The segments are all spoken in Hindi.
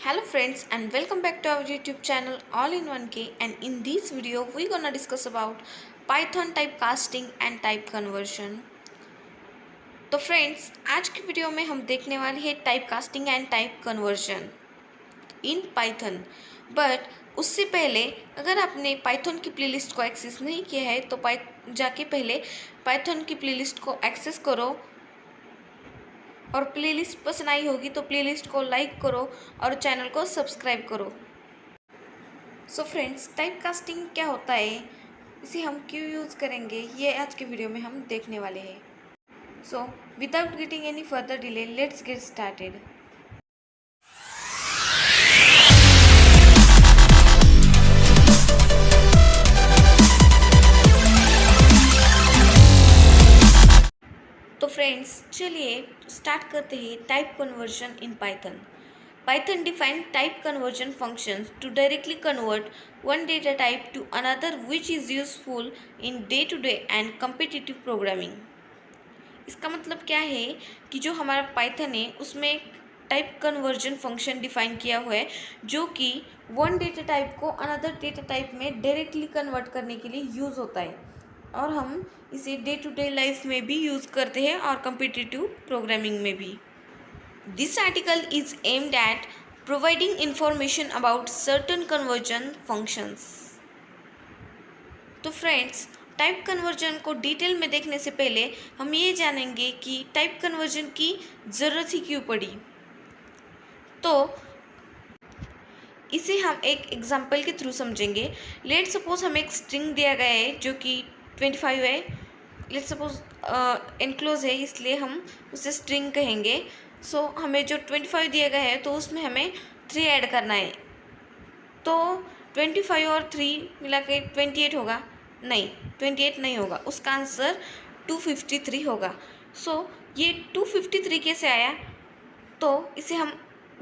Hello friends and welcome back to our YouTube channel All in One K, and in this video we're gonna discuss about Python typecasting and type conversion। तो फ्रेंड्स आज की वीडियो में हम देखने वाले हैं typecasting and type conversion in Python. But उससे पहले अगर आपने पाइथन की प्लेलिस्ट को एक्सेस नहीं किया है तो जाके पहले पाइथन की प्लेलिस्ट को एक्सेस करो, और प्लेलिस्ट पसंद आई होगी तो प्लेलिस्ट को लाइक करो और चैनल को सब्सक्राइब करो। सो फ्रेंड्स, टाइपकास्टिंग क्या होता है, इसे हम क्यों यूज़ करेंगे, ये आज के वीडियो में हम देखने वाले हैं। So without getting any further delay, let's get started. तो फ्रेंड्स चलिए स्टार्ट करते हैं type conversion in Python. Python defines type conversion functions to directly convert one data type to another, which is useful in day-to-day and competitive programming। इसका मतलब क्या है कि जो हमारा पाइथन है उसमें एक टाइप कन्वर्जन फंक्शन डिफाइन किया हुआ है जो कि वन डेटा टाइप को अनदर डेटा टाइप में डायरेक्टली कन्वर्ट करने के लिए यूज़ होता है, और हम इसे डे टू डे लाइफ में भी यूज़ करते हैं और कम्पिटिटिव प्रोग्रामिंग में भी। This article is aimed at providing information about certain conversion functions। तो फ्रेंड्स, टाइप कन्वर्जन को डिटेल में देखने से पहले हम ये जानेंगे कि टाइप कन्वर्जन की ज़रूरत ही क्यों पड़ी। तो इसे हम एक एग्जांपल के थ्रू समझेंगे। लेट सपोज हमें एक स्ट्रिंग दिया गया है जो कि 25 है। लेट सपोज एनक्लोज है, इसलिए हम उसे स्ट्रिंग कहेंगे। सो हमें जो 25 दिया गया है तो उसमें हमें 3 ऐड करना है। तो 25 और 3 मिला के 28 होगा? नहीं, 28 नहीं होगा, उसका आंसर 253 होगा। सो ये 253 कैसे आया, तो इसे हम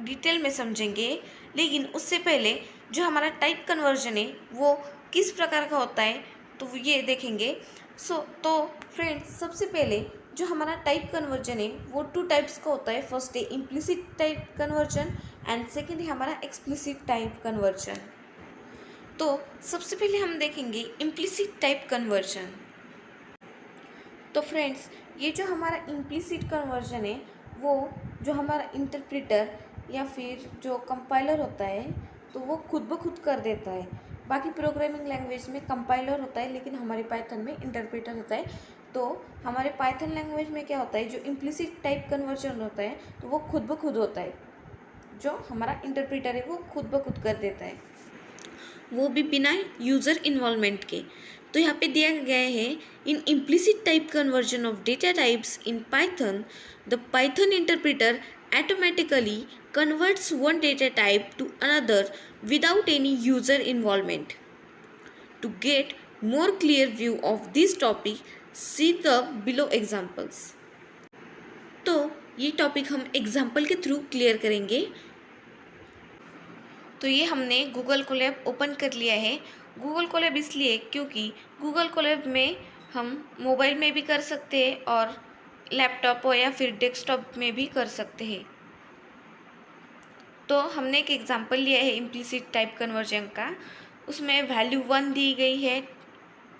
डिटेल में समझेंगे। लेकिन उससे पहले जो हमारा टाइप कन्वर्जन है वो किस प्रकार का होता है तो ये देखेंगे। तो फ्रेंड्स, सबसे पहले जो हमारा टाइप कन्वर्जन है वो 2 टाइप्स का होता है। फर्स्ट है implicit type conversion and second है हमारा एक्सप्लिसिट टाइप कन्वर्जन। तो सबसे पहले हम देखेंगे इम्प्लिसिट टाइप कन्वर्जन। तो फ्रेंड्स, ये जो हमारा इम्प्लिसिट कन्वर्जन है वो जो हमारा इंटरप्रेटर या फिर जो कंपाइलर होता है तो वो खुद ब खुद कर देता है। बाकी प्रोग्रामिंग लैंग्वेज में कंपाइलर होता है, लेकिन हमारे पाइथन में इंटरप्रेटर होता है। तो हमारे पाइथन लैंग्वेज में क्या होता है, जो इम्प्लिसिट टाइप कन्वर्जन होता है तो वो खुद ब खुद होता है। जो हमारा इंटरप्रेटर है वो खुद ब खुद कर देता है, वो भी बिना यूज़र इन्वॉल्वमेंट के। तो यहाँ पे दिया गया है, in implicit type conversion of data types in Python the Python interpreter automatically converts one data type to another without any user involvement। To get more clear view of this topic, see the below examples। तो ये टॉपिक हम एग्जाम्पल के थ्रू क्लियर करेंगे। तो ये हमने गूगल कोलैब ओपन कर लिया है। गूगल कोलैब इसलिए क्योंकि गूगल कोलैब में हम मोबाइल में भी कर सकते हैं और लैपटॉप हो या फिर डेस्कटॉप में भी कर सकते हैं। तो हमने एक एग्जांपल लिया है इम्प्लिसिट टाइप कन्वर्जन का। उसमें वैल्यू 1 दी गई है,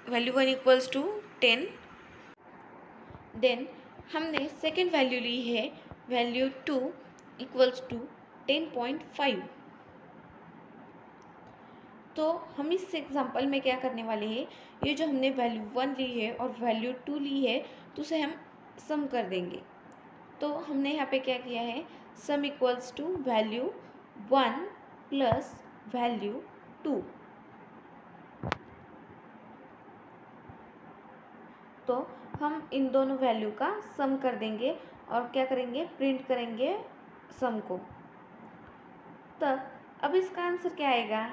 वैल्यू 1 इक्वल्स टू 10। देन हमने सेकेंड वैल्यू ली है वैल्यू 2 इक्वल्स टू 10.5। तो हम इस एग्जांपल में क्या करने वाले हैं, ये जो हमने वैल्यू 1 ली है और वैल्यू 2 ली है तो उसे हम सम कर देंगे। तो हमने यहाँ पे क्या किया है, sum equals to value 1 plus value 2। तो हम इन दोनों वैल्यू का सम कर देंगे और क्या करेंगे, प्रिंट करेंगे सम को। तब अब इसका आंसर क्या आएगा,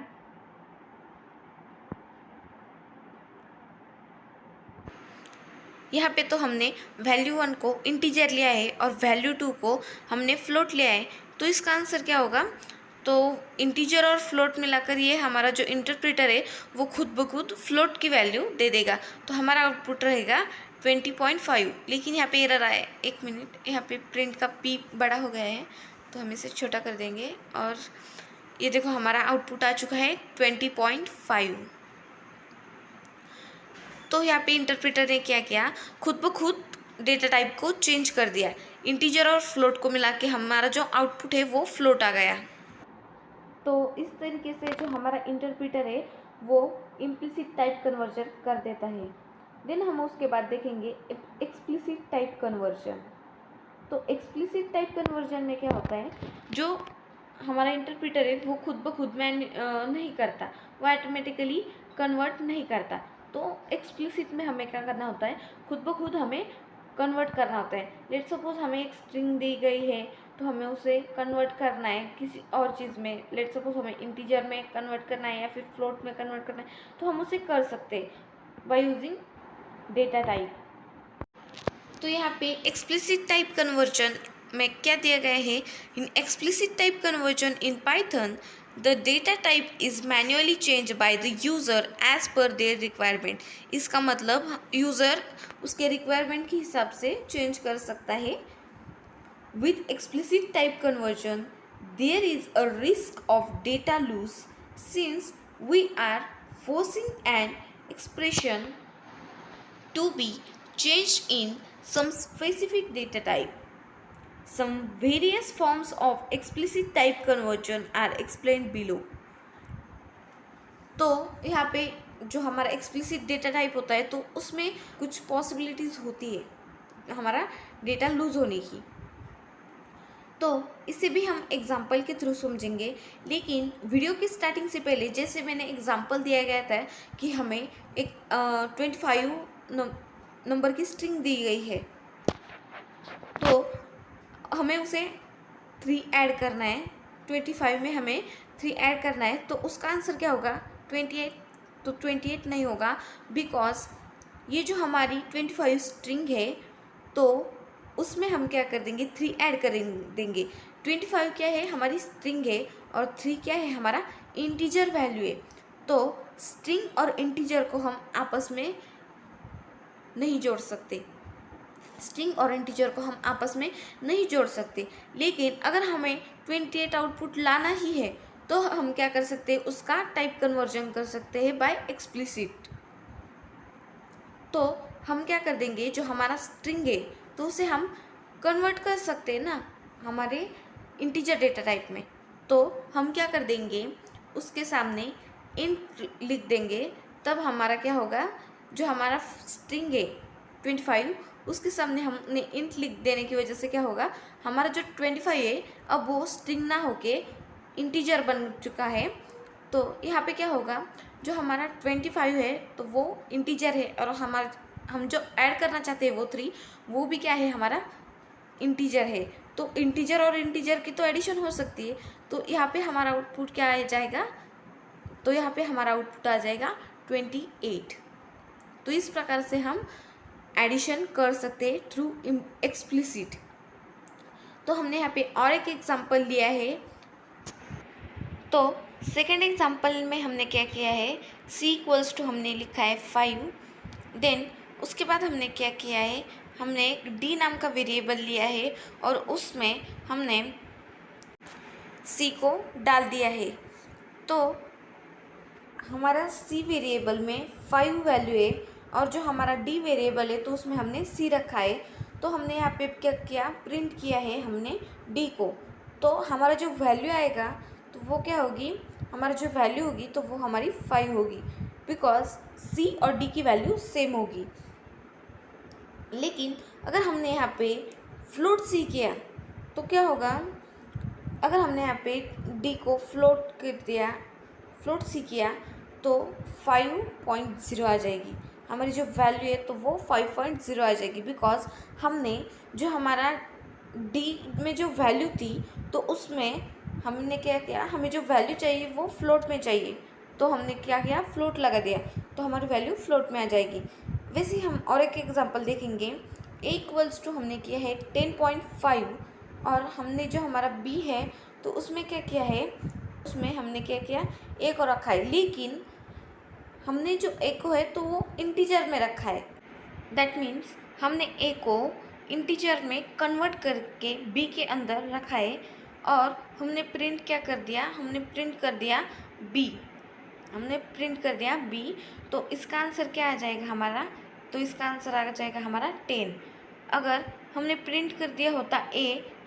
यहाँ पे तो हमने वैल्यू 1 को इंटीजर लिया है और वैल्यू 2 को हमने फ्लोट लिया है। तो इसका आंसर क्या होगा, तो इंटीजर और फ्लोट मिलाकर ये हमारा जो इंटरप्रेटर है वो खुद ब खुद फ्लोट की वैल्यू दे देगा। तो हमारा आउटपुट रहेगा 20.5। लेकिन यहाँ पे एरर आया है, एक मिनट, यहाँ पे प्रिंट का पी बड़ा हो गया है तो हम इसे छोटा कर देंगे और ये देखो हमारा आउटपुट आ चुका है 20.5। तो यहाँ पे इंटरप्रेटर ने क्या किया, खुद ब खुद डेटा टाइप को चेंज कर दिया। इंटीजर और फ्लोट को मिला के हमारा जो आउटपुट है वो फ्लोट आ गया। तो इस तरीके से जो हमारा इंटरप्रेटर है वो इम्प्लिसिट टाइप कन्वर्जन कर देता है। देन हम उसके बाद देखेंगे एक्सप्लिसिट टाइप कन्वर्जन। तो एक्सप्लिसिट टाइप कन्वर्जन में क्या होता है, जो हमारा इंटरप्रेटर है वो खुद ब खुद में नहीं करता, वो ऑटोमेटिकली कन्वर्ट नहीं करता। तो एक्सप्लिसिट में हमें क्या करना होता है, खुद ब खुद हमें कन्वर्ट करना होता है। लेट्स सपोज हमें एक स्ट्रिंग दी गई है तो हमें उसे कन्वर्ट करना है किसी और चीज़ में। लेट्स सपोज हमें इंटीजर में कन्वर्ट करना है या फिर फ्लोट में कन्वर्ट करना है, तो हम उसे कर सकते हैं बाय यूजिंग डेटा टाइप। तो यहाँ पे एक्सप्लिसिट टाइप कन्वर्जन में क्या दिया गया है, in explicit type conversion in Python the data type is manually change by the user as per their requirement. इसका मतलब यूज़र उसके रिक्वायरमेंट के हिसाब से चेंज कर सकता है। With explicit type conversion there is a risk of data loss since we are forcing an expression to be changed in some specific data type. Some various forms of explicit type conversion are explained below. तो यहाँ पे जो हमारा एक्सप्लिसिट डेटा टाइप होता है तो उसमें कुछ पॉसिबिलिटीज़ होती है हमारा डेटा लूज होने की। तो इसे भी हम एग्जाम्पल के थ्रू समझेंगे, लेकिन वीडियो की स्टार्टिंग से पहले जैसे मैंने एग्जाम्पल दिया गया था कि हमें एक 25 नंबर की स्ट्रिंग दी गई है, तो हमें उसे 3 ऐड करना है। 25 में हमें 3 ऐड करना है, तो उसका आंसर क्या होगा 28। तो 28 नहीं होगा, बिकॉज ये जो हमारी 25 स्ट्रिंग है तो उसमें हम क्या कर देंगे 3 ऐड कर देंगे। 25 क्या है, हमारी स्ट्रिंग है, और 3 क्या है, हमारा इंटीजर वैल्यू है। तो स्ट्रिंग और इंटीजर को हम आपस में नहीं जोड़ सकते, स्ट्रिंग और इंटीजर को हम आपस में नहीं जोड़ सकते। लेकिन अगर हमें 28 आउटपुट लाना ही है तो हम क्या कर सकते हैं, उसका टाइप कन्वर्जन कर सकते हैं बाय एक्सप्लिसिट। तो हम क्या कर देंगे, जो हमारा स्ट्रिंग है तो उसे हम कन्वर्ट कर सकते हैं ना हमारे इंटीजर डेटा टाइप में। तो हम क्या कर देंगे, उसके सामने इंट लिख देंगे, तब हमारा क्या होगा, जो हमारा स्ट्रिंग है 25 उसके सामने हमने इंट लिख देने की वजह से क्या होगा, हमारा जो 25 है अब वो स्ट्रिंग ना होके इंटीजर बन चुका है। तो यहाँ पे क्या होगा, जो हमारा 25 है तो वो इंटीजर है, और हम जो ऐड करना चाहते हैं वो 3 वो भी क्या है, हमारा इंटीजर है। तो इंटीजर और इंटीजर की तो एडिशन हो सकती है। तो यहाँ पे हमारा आउटपुट क्या आ जाएगा, तो यहाँ पे हमारा आउटपुट आ जाएगा 28। तो इस प्रकार से हम एडिशन कर सकते हैं थ्रू एक्सप्लिसिट। तो हमने यहाँ पे और एक एग्जांपल लिया है। तो सेकेंड एग्जांपल में हमने क्या किया है, c = हमने लिखा है 5। देन उसके बाद हमने क्या किया है, हमने एक d नाम का वेरिएबल लिया है और उसमें हमने c को डाल दिया है। तो हमारा c वेरिएबल में 5 वैल्यू है और जो हमारा d वेरिएबल है तो उसमें हमने c रखा है। तो हमने यहाँ पे क्या किया, प्रिंट किया है हमने d को। तो हमारा जो वैल्यू आएगा तो वो क्या होगी, हमारा जो वैल्यू होगी तो वो हमारी 5 होगी, बिकॉज c और d की वैल्यू सेम होगी। लेकिन अगर हमने यहाँ पे फ्लोट c किया तो क्या होगा, अगर हमने यहाँ पे d को फ्लोट कर दिया, फ्लोट c किया तो 5.0 आ जाएगी। हमारी जो वैल्यू है तो वो 5.0 आ जाएगी, बिकॉज हमने जो हमारा d में जो वैल्यू थी तो उसमें हमने क्या किया, हमें जो वैल्यू चाहिए वो फ्लोट में चाहिए, तो हमने क्या किया, फ्लोट लगा दिया, तो हमारी वैल्यू फ्लोट में आ जाएगी। वैसे हम और एक एग्जांपल देखेंगे। a = हमने किया है 10.5 और हमने जो हमारा b है तो उसमें क्या किया है, उसमें हमने क्या किया, a को रखा है, लेकिन हमने जो a को है तो वो इंटीजर में रखा है। दैट मीन्स हमने a को इंटीजर में कन्वर्ट करके b के अंदर रखा है। और हमने प्रिंट क्या कर दिया, हमने प्रिंट कर दिया b, हमने प्रिंट कर दिया b। तो इसका आंसर क्या आ जाएगा हमारा, तो इसका आंसर आ जाएगा हमारा 10। अगर हमने प्रिंट कर दिया होता a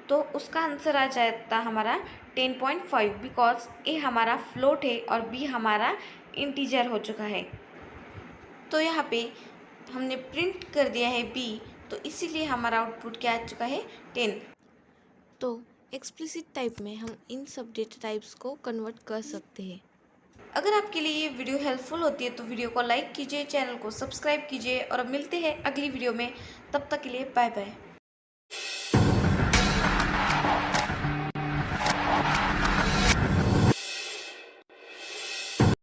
तो उसका आंसर आ जाता हमारा 10.5, बिकॉज a हमारा फ्लोट है और b हमारा इंटीजर हो चुका है। तो यहाँ पे हमने प्रिंट कर दिया है b, तो इसीलिए हमारा आउटपुट क्या आ चुका है 10। तो एक्सप्लिसिट टाइप में हम इन सब डेटा टाइप्स को कन्वर्ट कर सकते हैं। अगर आपके लिए ये वीडियो हेल्पफुल होती है तो वीडियो को लाइक कीजिए, चैनल को सब्सक्राइब कीजिए और अब मिलते हैं अगली वीडियो में। तब तक के लिए बाय बाय।